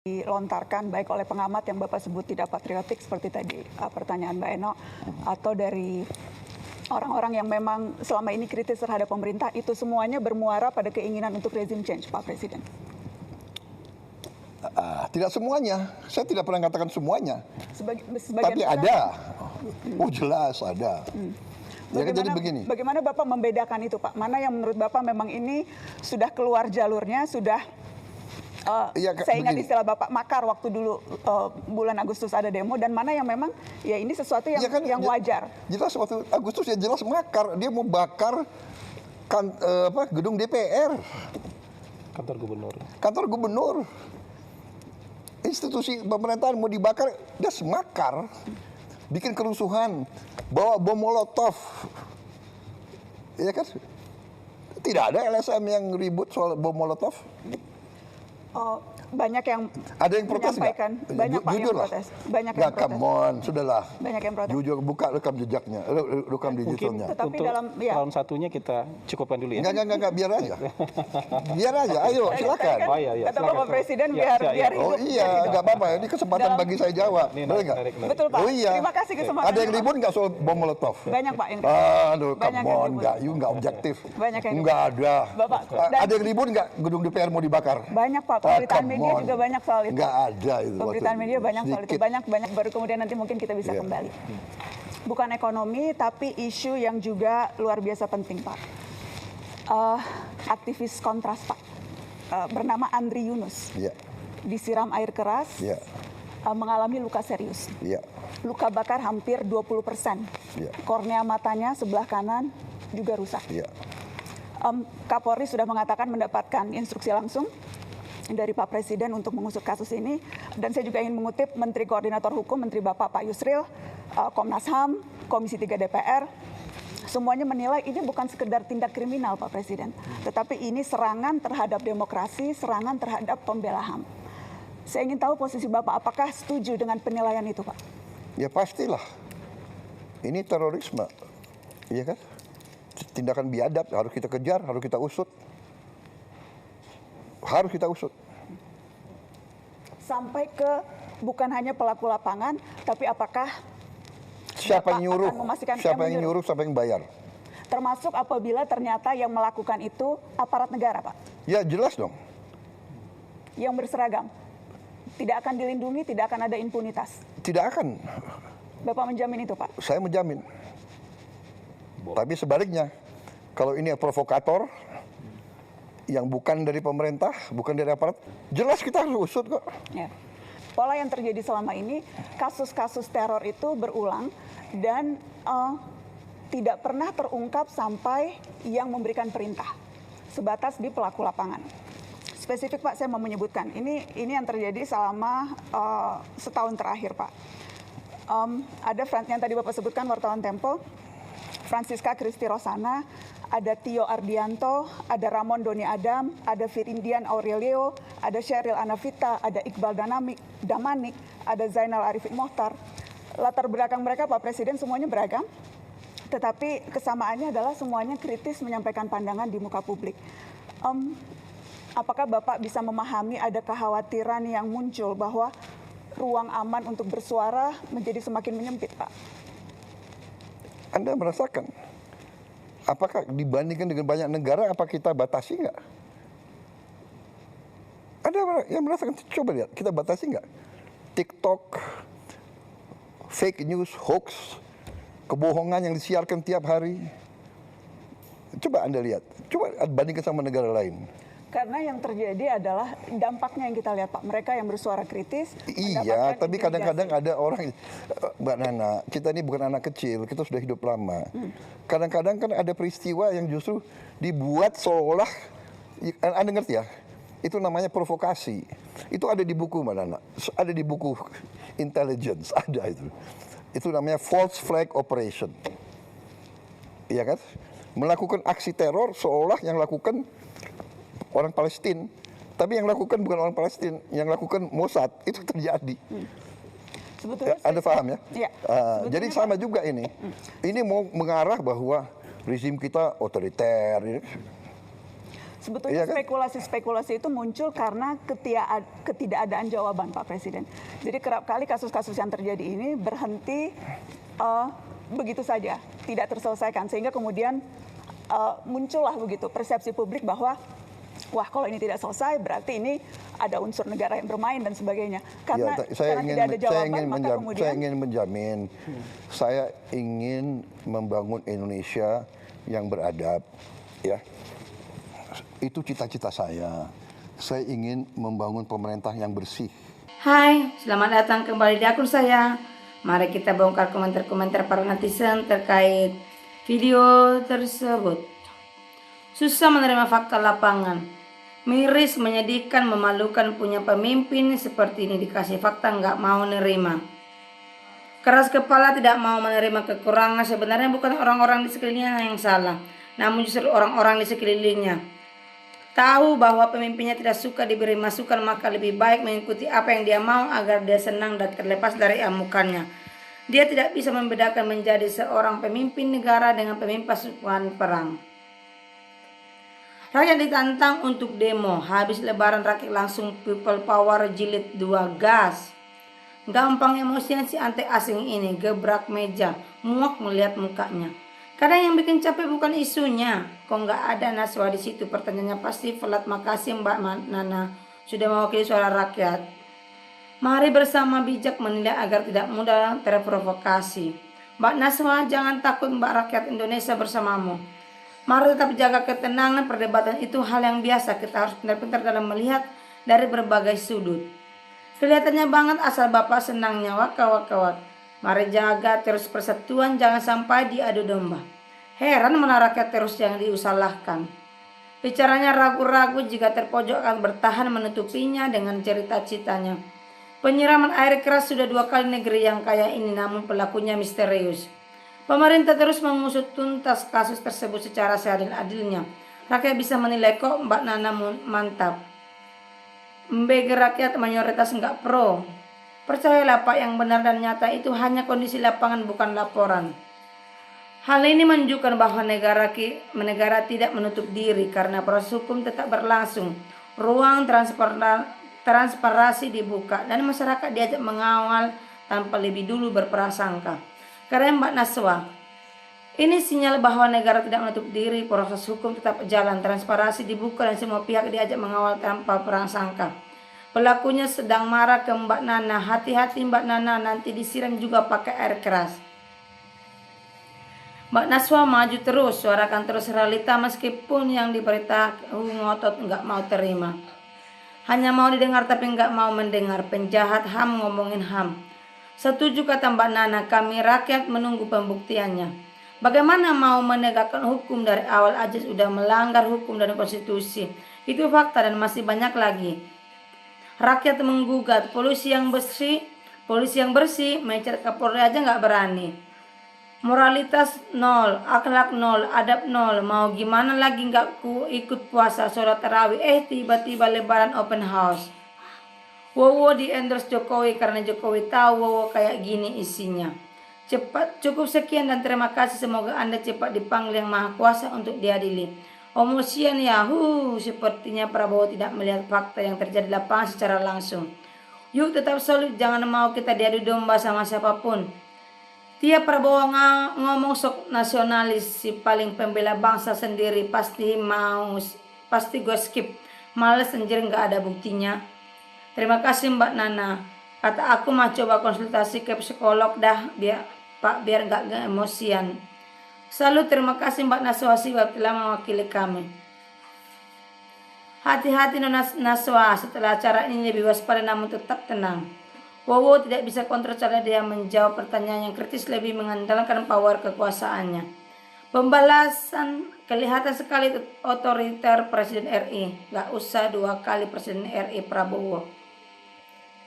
dilontarkan baik oleh pengamat yang Bapak sebut tidak patriotik seperti tadi pertanyaan Mbak Eno, atau dari orang-orang yang memang selama ini kritis terhadap pemerintah, itu semuanya bermuara pada keinginan untuk regime change, Pak Presiden? Tidak semuanya, saya tidak pernah katakan semuanya, tapi besar, ada, jelas ada. Jadi begini. Bagaimana Bapak membedakan itu, Pak? Mana yang menurut Bapak memang ini sudah keluar jalurnya, sudah saya ingat istilah Bapak makar waktu dulu bulan Agustus ada demo, dan mana yang memang ya ini sesuatu yang, yang wajar. Jelas waktu Agustus ya jelas makar, dia mau bakar gedung DPR, kantor gubernur, institusi pemerintahan mau dibakar, dia semakar, bikin kerusuhan, bawa bom molotov, ya kan? Tidak ada LSM yang ribut soal bom molotov. Banyak yang protes menyampaikan, banyak Pak yang protes. Banyak yang protes. Come on, sudahlah. Banyak yang protes. Jujur, buka rekam jejaknya, rekam digitalnya. Tetapi untuk dalam round satunya kita cukupkan dulu ya. Enggak, biar aja. Biar aja, ayo silakan. Oh iya, kata Bapak Presiden biar hidup. Oh iya, enggak apa-apa, ini kesempatan bagi saya jawab. Betul nggak? Betul Pak. Oh iya. Terima kasih kesempatan. Ada yang ribut nggak soal bom molotov? Banyak Pak yang aduh, come on, nggak objektif. Banyak yang nggak ada. Bapak, ada yang ribut nggak gedung DPR mau dibakar? Banyak Pak, pemberitaan media juga banyak soal itu. Nggak ada itu. Pemberitaan media banyak soal itu, banyak baru kemudian nanti mungkin kita bisa kembali. Bukan ekonomi, tapi isu yang juga luar biasa penting Pak. Aktivis Kontras Pak, bernama Andri Yunus, disiram air keras, mengalami luka serius. Luka bakar hampir 20%. Kornea matanya sebelah kanan juga rusak. Kapolri sudah mengatakan mendapatkan instruksi langsung dari Pak Presiden untuk mengusut kasus ini, dan saya juga ingin mengutip Menteri Koordinator Hukum, Menteri Bapak Pak Yusril, Komnas HAM, Komisi 3 DPR, semuanya menilai ini bukan sekedar tindak kriminal Pak Presiden, tetapi ini serangan terhadap demokrasi, serangan terhadap pembela HAM. Saya ingin tahu posisi Bapak, apakah setuju dengan penilaian itu Pak? Ya pastilah, ini terorisme, iya kan? Tindakan biadab, harus kita kejar, harus kita usut. Harus kita usut. Sampai ke bukan hanya pelaku lapangan, tapi apakah siapa yang nyuruh, siapa yang bayar. Termasuk apabila ternyata yang melakukan itu aparat negara, Pak. Ya jelas dong. Yang berseragam. Tidak akan dilindungi, tidak akan ada impunitas. Tidak akan. Bapak menjamin itu, Pak? Saya menjamin. Tapi sebaliknya, kalau ini provokator, yang bukan dari pemerintah, bukan dari aparat, jelas kita harus usut kok. Ya. Pola yang terjadi selama ini, kasus-kasus teror itu berulang dan tidak pernah terungkap sampai yang memberikan perintah, sebatas di pelaku lapangan. Spesifik Pak, saya mau menyebutkan, ini yang terjadi selama setahun terakhir Pak. Ada yang tadi Bapak sebutkan, wartawan Tempo, Francisca Christy Rosana, ada Tio Ardianto, ada Ramon Doni Adam, ada Firindian Aurelio, ada Sheryl Anavita, ada Iqbal Damanik, ada Zainal Arifin Mohtar. Latar belakang mereka Pak Presiden semuanya beragam, tetapi kesamaannya adalah semuanya kritis menyampaikan pandangan di muka publik. Apakah Bapak bisa memahami ada kekhawatiran yang muncul bahwa ruang aman untuk bersuara menjadi semakin menyempit, Pak? Anda merasakan, apakah dibandingkan dengan banyak negara, apa kita batasi nggak? Ada yang merasakan, coba lihat, kita batasi nggak? TikTok, fake news, hoax, kebohongan yang disiarkan tiap hari. Coba Anda lihat, coba bandingkan sama negara lain. Karena yang terjadi adalah dampaknya yang kita lihat Pak, mereka yang bersuara kritis. Iya, tapi kadang-kadang ada orang, Mbak Nana, kita ini bukan anak kecil, kita sudah hidup lama. Kadang-kadang kan ada peristiwa yang justru dibuat seolah, Anda ngerti ya, itu namanya provokasi. Itu ada di buku Mbak Nana, ada di buku intelligence, ada itu. Itu namanya false flag operation. Iya kan? Melakukan aksi teror seolah yang lakukan orang Palestina, tapi yang lakukan bukan orang Palestina, yang lakukan Mossad, itu terjadi. Sebetulnya Anda paham ya? Ya. Jadi sama juga ini. Ini mau mengarah bahwa rezim kita otoriter. Sebetulnya Iya kan? spekulasi-spekulasi itu muncul karena ketidakadaan jawaban Pak Presiden. Jadi kerap kali kasus-kasus yang terjadi ini berhenti begitu saja, tidak terselesaikan, sehingga kemudian muncullah begitu persepsi publik bahwa wah, kalau ini tidak selesai berarti ini ada unsur negara yang bermain dan sebagainya. Karena, karena tidak ada jawaban, maka kemudian saya ingin menjamin, saya ingin membangun Indonesia yang beradab, ya. Itu cita-cita saya. Saya ingin membangun pemerintah yang bersih. Hai, selamat datang kembali di akun saya. Mari kita bongkar komentar-komentar para netizen terkait video tersebut. Susah menerima fakta lapangan. Miris, menyedihkan, memalukan punya pemimpin seperti ini dikasih fakta nggak mau nerima. Keras kepala tidak mau menerima kekurangan. Sebenarnya bukan orang-orang di sekelilingnya yang salah, namun justru orang-orang di sekelilingnya. Tahu bahwa pemimpinnya tidak suka diberi masukan, maka lebih baik mengikuti apa yang dia mau agar dia senang dan terlepas dari amukannya. Dia tidak bisa membedakan menjadi seorang pemimpin negara dengan pemimpin pasukan perang. Rakyat ditantang untuk demo, habis lebaran rakyat langsung people power jilid 2 gas. Gampang emosian si antek asing ini, gebrak meja, muak melihat mukanya. Kadang yang bikin capek bukan isunya, kok nggak ada Naswa di situ. Pertanyaannya pasti pelat. Makasih Mbak Nana sudah mewakili suara rakyat. Mari bersama bijak menilai agar tidak mudah terprovokasi. Mbak Naswa, jangan takut, Mbak rakyat Indonesia bersamamu. Mari tetap jaga ketenangan. Perdebatan itu hal yang biasa. Kita harus pintar-pintar dalam melihat dari berbagai sudut. Kelihatannya banget asal Bapak senangnya wak. Mari jaga terus persatuan, jangan sampai diadu domba. Heran mana rakyat terus yang diusalahkan. Bicaranya ragu-ragu, jika terpojok akan bertahan menutupinya dengan cerita-citanya. Penyiraman air keras sudah 2 kali negeri yang kaya ini, namun pelakunya misterius. Pemerintah terus mengusut tuntas kasus tersebut secara seadil-adilnya. Rakyat bisa menilai kok Mbak Nana mantap. Mbege rakyat mayoritas enggak pro. Percayalah Pak, yang benar dan nyata itu hanya kondisi lapangan, bukan laporan. Hal ini menunjukkan bahwa negara tidak menutup diri karena proses hukum tetap berlangsung. Ruang transparansi dibuka dan masyarakat diajak mengawal tanpa lebih dulu berprasangka. Karena Mbak Naswa, ini sinyal bahwa negara tidak menutup diri, proses hukum tetap jalan, transparansi dibuka dan semua pihak diajak mengawal tanpa prasangka. Pelakunya sedang marah ke Mbak Nana. Hati-hati Mbak Nana, nanti disiram juga pakai air keras. Mbak Naswa maju terus, suarakan terus realita meskipun yang diberitahu ngotot nggak mau terima. Hanya mau didengar tapi nggak mau mendengar. Penjahat HAM ngomongin HAM. Setuju kata Mbak Nana, kami rakyat menunggu pembuktiannya. Bagaimana mau menegakkan hukum dari awal aja sudah melanggar hukum dan konstitusi. Itu fakta dan masih banyak lagi. Rakyat menggugat, polisi yang bersih, mencet Kapolri aja nggak berani. Moralitas 0, akhlak 0, adab 0. Mau gimana lagi nggak ikut puasa, sholat tarawih, tiba-tiba lebaran open house. Wowo di endorse Jokowi karena Jokowi tahu Wowo kayak gini isinya. Cukup sekian dan terima kasih. Semoga Anda cepat dipanggil Yang Maha Kuasa untuk diadili. Omosian Yahoo, sepertinya Prabowo tidak melihat fakta yang terjadi di lapangan secara langsung. Yuk tetap solid, jangan mau kita diadu domba sama siapapun. Tiap Prabowo ngomong sok nasionalis, si paling pembela bangsa sendiri pasti gue skip. Males anjir, nggak ada buktinya. Terima kasih Mbak Nana. Kata aku mah coba konsultasi ke psikolog dah biar nggak emosian. Salut, terima kasih Mbak Naswa telah mewakili kami. Hati-hati Nona Naswa, setelah acara ini lebih waspada namun tetap tenang. Wowo tidak bisa kontrol cara dia menjawab pertanyaan yang kritis, lebih mengandalkan power kekuasaannya. Pembalasan kelihatan sekali otoriter Presiden RI. Gak usah 2 kali Presiden RI Prabowo.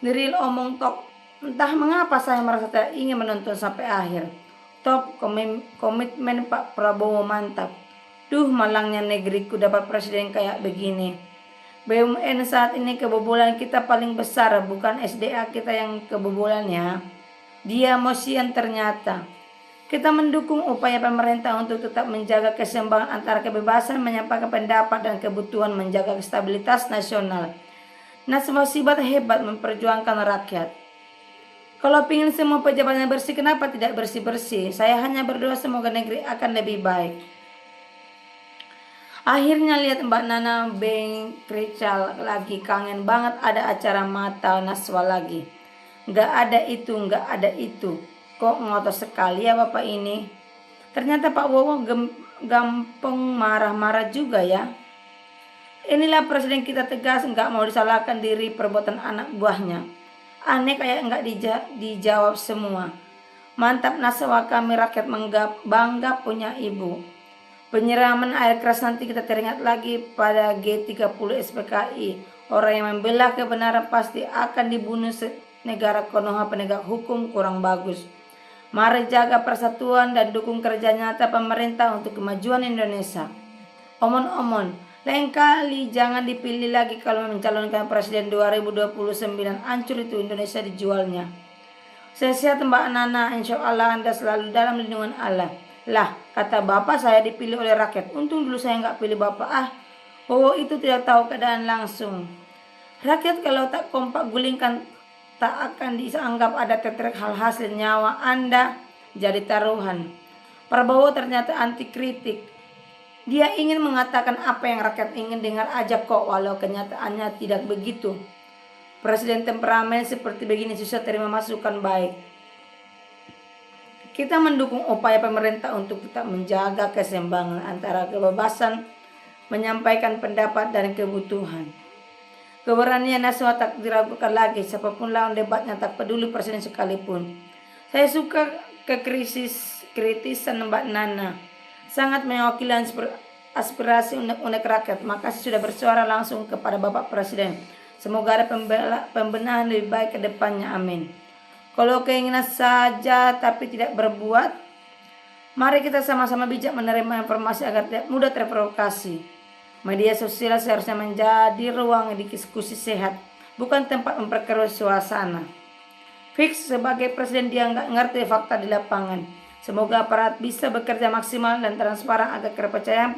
Niril omong tok. Entah mengapa saya merasa tidak ingin menonton sampai akhir. Top, komitmen Pak Prabowo mantap. Duh, malangnya negeriku dapat presiden kayak begini. BUMN saat ini kebobolan kita paling besar, bukan SDA kita yang kebobolan ya. Dia emosian ternyata. Kita mendukung upaya pemerintah untuk tetap menjaga keseimbangan antara kebebasan menyampaikan pendapat dan kebutuhan menjaga stabilitas nasional. Nasib hebat memperjuangkan rakyat. Kalau ingin semua pejabatnya bersih, kenapa tidak bersih-bersih? Saya hanya berdoa semoga negeri akan lebih baik. Akhirnya lihat Mbak Nana Beng Krical lagi, kangen banget ada acara Mata Naswa lagi. Nggak ada itu. Kok ngotot sekali ya Bapak ini? Ternyata Pak Bowo gampang marah-marah juga ya. Inilah presiden kita tegas, nggak mau disalahkan diri perbuatan anak buahnya. Aneh kayak nggak dijawab semua. Mantap Naswa, kami rakyat bangga punya ibu. Penyiraman air keras nanti kita teringat lagi pada G30 SPKI. Orang yang membela kebenaran pasti akan dibunuh negara Konoha penegak hukum kurang bagus. Mari jaga persatuan dan dukung kerja nyata pemerintah untuk kemajuan Indonesia. Omon-omon, lain kali jangan dipilih lagi kalau mencalonkan presiden 2029. Hancur itu Indonesia dijualnya. Sehat Mbak Nana, insya Allah Anda selalu dalam lindungan Allah. Lah, kata Bapak saya dipilih oleh rakyat. Untung dulu saya nggak pilih Bapak. Oh itu tidak tahu keadaan langsung. Rakyat kalau tak kompak gulingkan tak akan dianggap ada tetrek hal hasil nyawa Anda jadi taruhan. Prabowo ternyata anti kritik. Dia ingin mengatakan apa yang rakyat ingin dengar aja kok, walau kenyataannya tidak begitu. Presiden temperamen seperti begini susah terima masukan baik. Kita mendukung upaya pemerintah untuk tetap menjaga keseimbangan antara kebebasan menyampaikan pendapat dan kebutuhan. Keberanian Naswa tak diragukan lagi, siapapun lawan debatnya, tak peduli presiden sekalipun. Saya suka kritisan Mbak Nana. Sangat mewakili aspirasi unek-unek rakyat. Makasih sudah bersuara langsung kepada Bapak Presiden. Semoga ada pembenahan lebih baik ke depannya, amin. Kalau keinginan saja tapi tidak berbuat, mari kita sama-sama bijak menerima informasi agar tidak mudah terprovokasi. Media sosial seharusnya menjadi ruang diskusi sehat, bukan tempat memperkeruh suasana. Fix sebagai presiden dia nggak ngerti fakta di lapangan. Semoga aparat bisa bekerja maksimal dan transparan agar kepercayaan